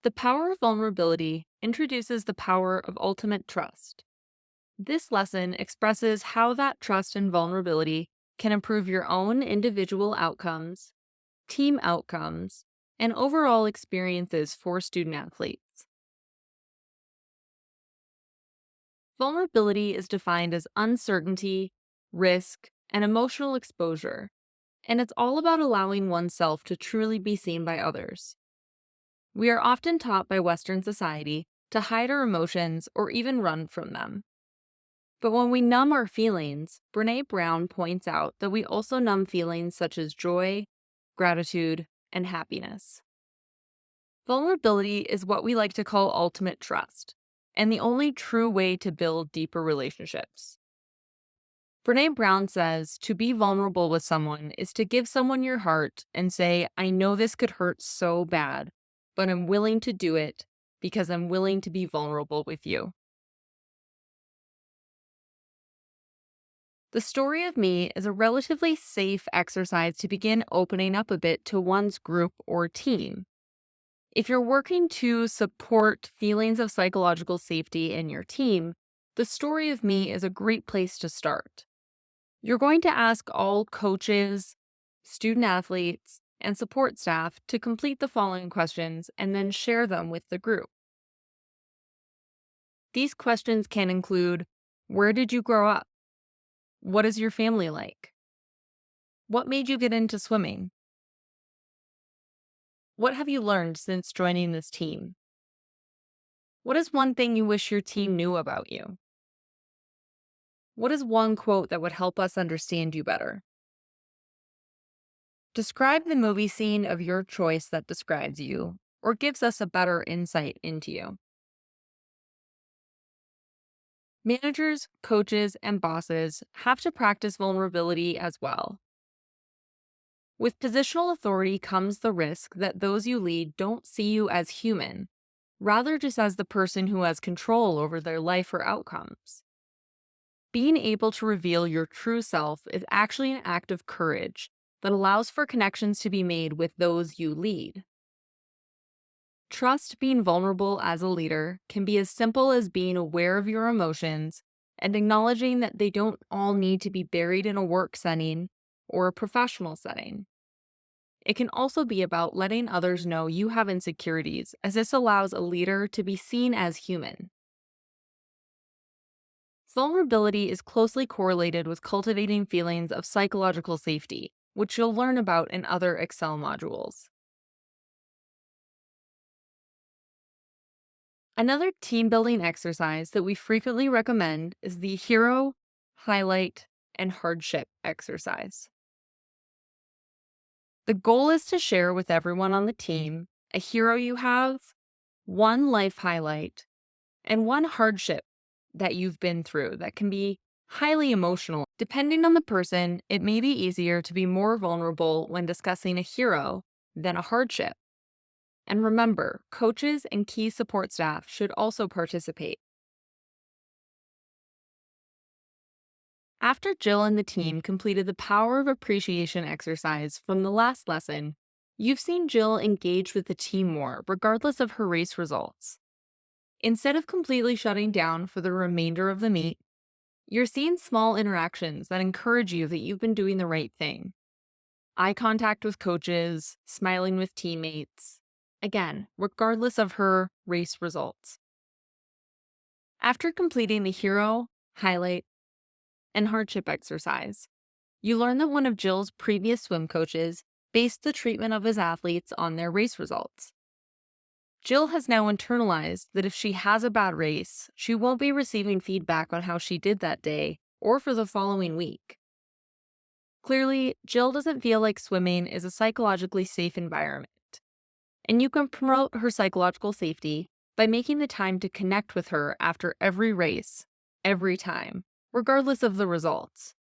The Power of Vulnerability introduces the power of ultimate trust. This lesson expresses how that trust and vulnerability can improve your own individual outcomes, team outcomes, and overall experiences for student athletes. Vulnerability is defined as uncertainty, risk, and emotional exposure, and it's all about allowing oneself to truly be seen by others. We are often taught by Western society to hide our emotions or even run from them. But when we numb our feelings, Brene Brown points out that we also numb feelings such as joy, gratitude, and happiness. Vulnerability is what we like to call ultimate trust, and the only true way to build deeper relationships. Brene Brown says to be vulnerable with someone is to give someone your heart and say, I know this could hurt so bad, but I'm willing to do it because I'm willing to be vulnerable with you. The story of me is a relatively safe exercise to begin opening up a bit to one's group or team. If you're working to support feelings of psychological safety in your team, the story of me is a great place to start. You're going to ask all coaches, student athletes, and support staff to complete the following questions and then share them with the group. These questions can include: where did you grow up? What is your family like? What made you get into swimming? What have you learned since joining this team? What is one thing you wish your team knew about you? What is one quote that would help us understand you better? Describe the movie scene of your choice that describes you or gives us a better insight into you. Managers, coaches, and bosses have to practice vulnerability as well. With positional authority comes the risk that those you lead don't see you as human, rather just as the person who has control over their life or outcomes. Being able to reveal your true self is actually an act of courage that allows for connections to be made with those you lead. Trust being vulnerable as a leader can be as simple as being aware of your emotions and acknowledging that they don't all need to be buried in a work setting or a professional setting. It can also be about letting others know you have insecurities, as this allows a leader to be seen as human. Vulnerability is closely correlated with cultivating feelings of psychological safety, which you'll learn about in other Excel modules. Another team building exercise that we frequently recommend is the hero, highlight, and hardship exercise. The goal is to share with everyone on the team a hero you have, one life highlight, and one hardship that you've been through that can be highly emotional. Depending on the person, it may be easier to be more vulnerable when discussing a hero than a hardship. And remember, coaches and key support staff should also participate. After Jill and the team completed the power of appreciation exercise from the last lesson, you've seen Jill engage with the team more, regardless of her race results. Instead of completely shutting down for the remainder of the meet, you're seeing small interactions that encourage you that you've been doing the right thing. Eye contact with coaches, smiling with teammates. Again, regardless of her race results. After completing the hero, highlight, and hardship exercise, you learn that one of Jill's previous swim coaches based the treatment of his athletes on their race results. Jill has now internalized that if she has a bad race, she won't be receiving feedback on how she did that day or for the following week. Clearly, Jill doesn't feel like swimming is a psychologically safe environment, and you can promote her psychological safety by making the time to connect with her after every race, every time, regardless of the results.